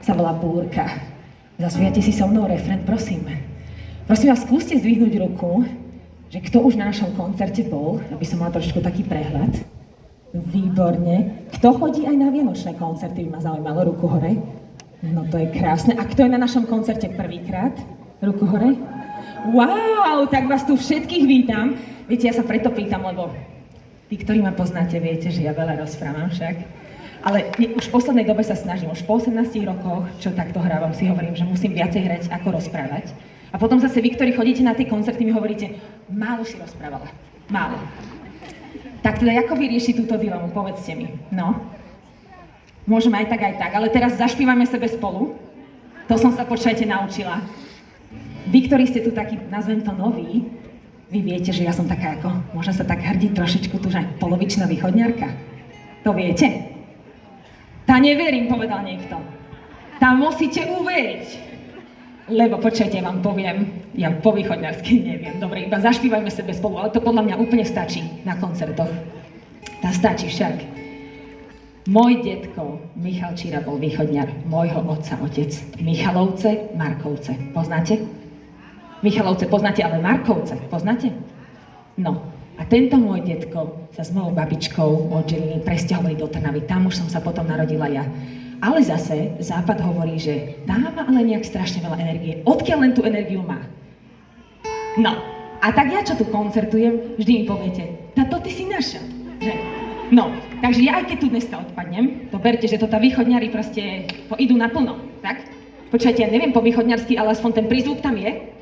sa volá Búrka. Zaspievate si so mnou refrén, prosím. Prosím vás, skúste zdvihnúť ruku, že kto už na našom koncerte bol, aby som mala trošku taký prehľad. Výborne. Kto chodí aj na vianočné koncerty, by ma zaujímalo, ruku hore. No to je krásne. A kto je na našom koncerte prvýkrát? Ruku hore. Wow, tak vás tu všetkých vítam. Viete, ja sa preto pýtam, lebo tí, ktorí ma poznáte, viete, že ja veľa rozprávam však. Ale už v poslednej dobe sa snažím, už po 18 rokoch, čo takto hrávam, si hovorím, že musím viacej hrať, ako rozprávať. A potom zase vy, ktorí chodíte na tie koncerty, mi hovoríte, málo si rozprávala. Málo. Tak teda, ako vyrieši túto dilemu? Povedzte mi. No. Môžeme aj tak, ale teraz zašpívame sebe spolu. To som sa, počujete, naučila. Vy, ktorí ste tu takí, nazvem to noví, vy viete, že ja som taká ako, môžem sa tak hrdiť trošičku tu, že polovičná východňarka. To viete? Tá neverím, povedal niekto. Tá musíte uveriť. Lebo počujete, vám poviem, ja po východňarsky neviem. Dobre, iba zašpívajme sebe spolu, ale to podľa mňa úplne stačí na koncertoch. Tá stačí však. Môj detko Michal Číra bol východňar, môjho otca otec. Michalovce, Markovce. Poznáte? Michalovce poznáte, ale Markovce poznáte? No. A tento môj detko sa s mojou babičkou od Žiliny presťahovali do Trnavy. Tam už som sa potom narodila ja. Ale zase Západ hovorí, že dáva ale nejak strašne veľa energie. Odkiaľ len tú energiu má? No. A tak ja, čo tu koncertujem, vždy mi poviete, táto ty si naša. Že? No. Takže ja aj keď tu dneska odpadnem, to berte, že to tá východňari proste idú naplno. Tak? Počujete, ja neviem po východňarsky, ale aspoň ten prízvuk tam je.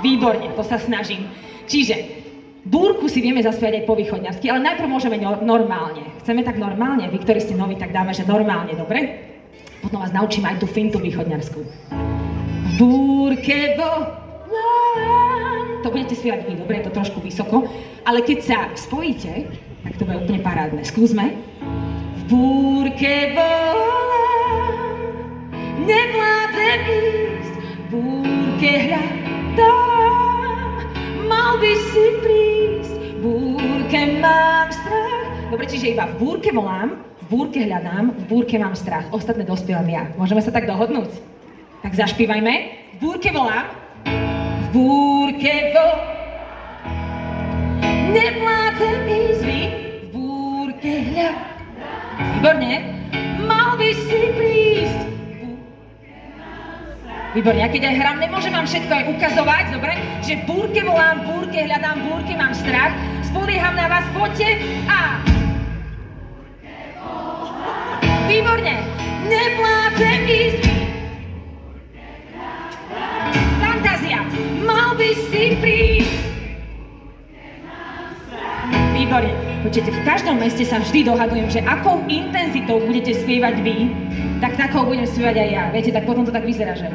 Výborne, to sa snažím. Čiže Búrku si vieme zaspievať aj po východňarsky, ale najprv môžeme normálne. Chceme tak normálne? Vy, ktorí ste noví, tak dáme, že normálne, dobre? Potom vás naučím aj tú fintu východňarskú. V búrke volám. To budete spievať vy, dobre? Je to trošku vysoko. Ale keď sa spojíte, tak to bude úplne parádne. Skúsme. V búrke volám. Nevládzem ísť. V búrke hľadám. Mal by si prísť, v búrke mám strach. Dobre, čiže iba v búrke volám, v búrke hľadám, v búrke mám strach. Ostatné dospievam ja. Môžeme sa tak dohodnúť? Tak zašpívajme. V búrke volám, v búrke nevládzem ísť vy, v búrke hľadám. Výborne. Mal by si prísť. Výborne, a keď aj hrám, nemôžem vám všetko aj ukazovať, dobre? Že v búrke volám, v búrke hľadám, v búrke mám strach. Spolieham na vás, poďte a... Výborne! Nevládzem ísť. Fantázia! Mal by si prísť. Výborne. Počujete, v každom meste sa vždy dohadujem, že akou intenzitou budete spievať vy, tak takou budem spievať aj ja. Viete, tak potom to tak vyzerá, že...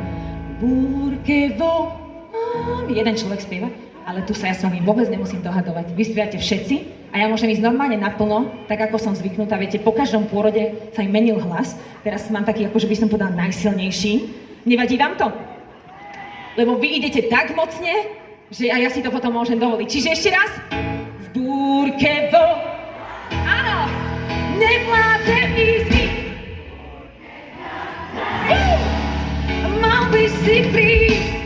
Búrke volám. Jeden človek spieva, ale tu sa ja s vami vôbec nemusím dohadovať. Vy spievate všetci a ja môžem ísť normálne naplno, tak ako som zvyknutá. Viete, po každom pôrode sa mi menil hlas. Teraz mám taký, akože by som povedala, najsilnejší. Nevadí vám to? Lebo vy idete tak mocne, že aj ja si to potom môžem dovoliť. Čiže ešte raz. V búrke áno, nevládzem ísť. Mal by si prísť.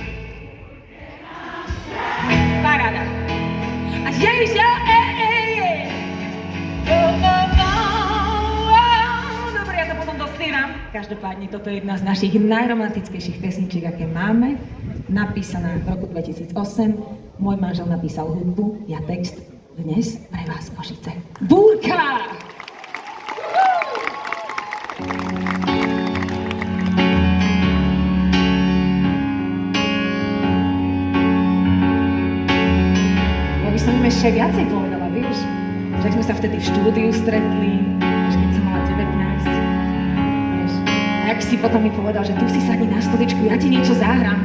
Paráda. A dobre, ja to potom dospievam. Každopádne, toto je jedna z našich najromantickejších pesničiek, aké máme. Napísaná v roku 2008. Môj manžel napísal hudbu, ja text. Dnes pre vás Košice. Búrka! Som im ešte viacej povedala, vieš? Že sme sa vtedy v štúdiu stretli, až keď som mala 19, vieš? A jak si potom mi povedal, že tu si sadni na stoličku, ja ti niečo zahrám.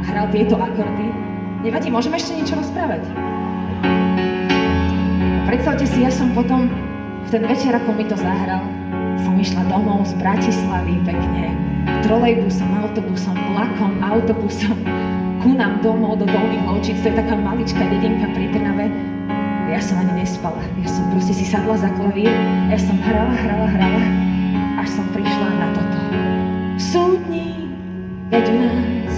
A hral tieto akordy. Nevadí, môžeme ešte niečo rozprávať? A predstavte si, ja som potom, v ten večer, ako mi to zahral, som išla domov z Bratislavy pekne, trolejbusom, autobusom, vlakom, autobusom, ku nám domov do Dolných Lovčíc, to je taká maličká dedinka pri Trnave. Ja som ani nespala, ja som proste si sadla za klavír, ja som hrala, až som prišla na toto. Sú dní, keď v nás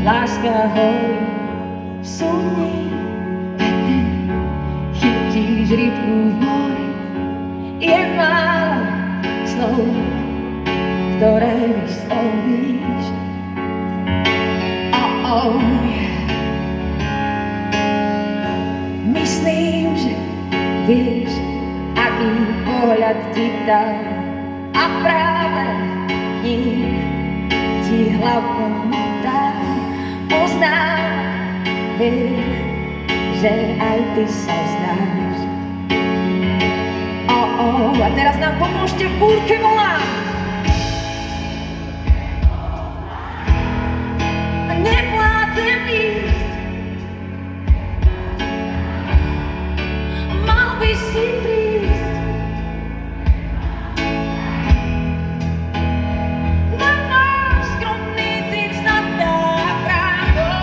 láska horí. Sú dní, keď ty chytíš rybku v mori. Je málo slov, ktoré vyslovíš. Oh, yeah. Myslím, že vieš, aký pohľad ti dá, a práve ním ti hlavu motá. Poznám, viem, že aj ty sa vzdáš. A teraz nám pomôžte, v búrke volám. A nevládzem ísť, mal by si prísť. Na náš skromný cit snad dá právo.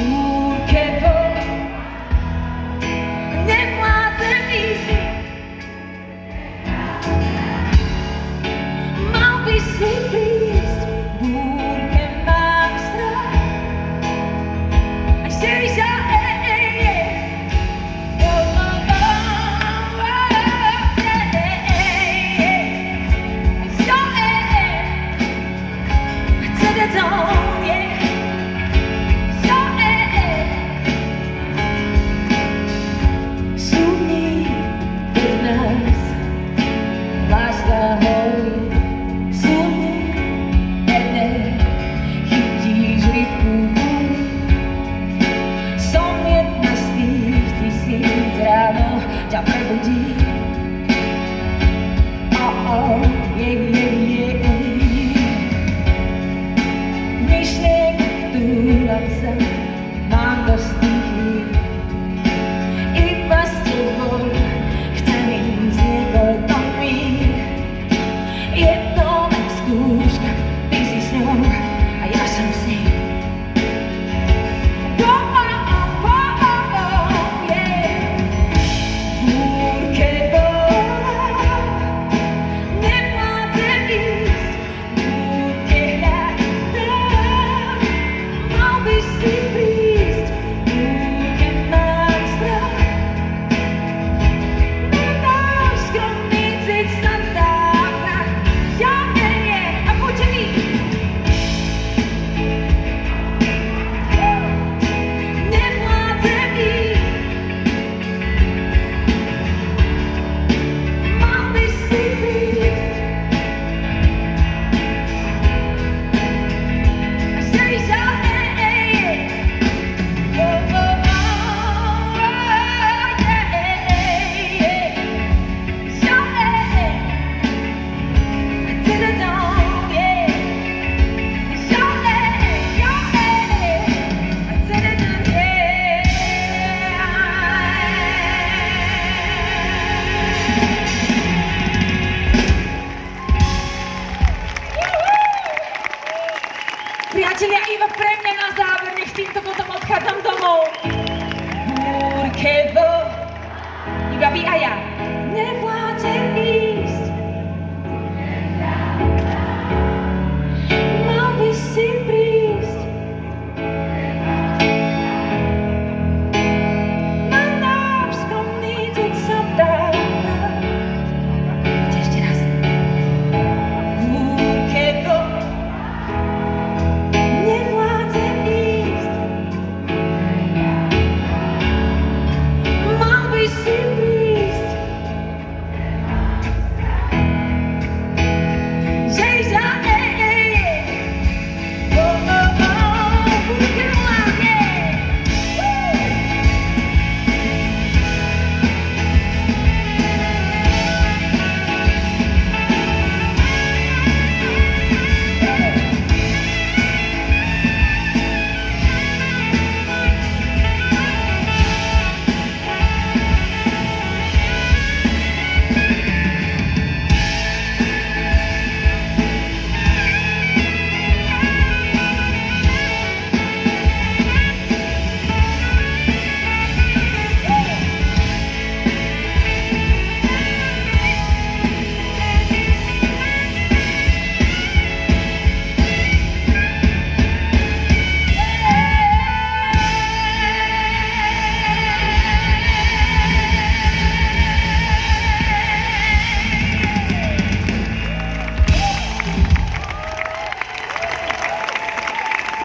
V búrke volám. Nevládzem ísť, mal by si prísť.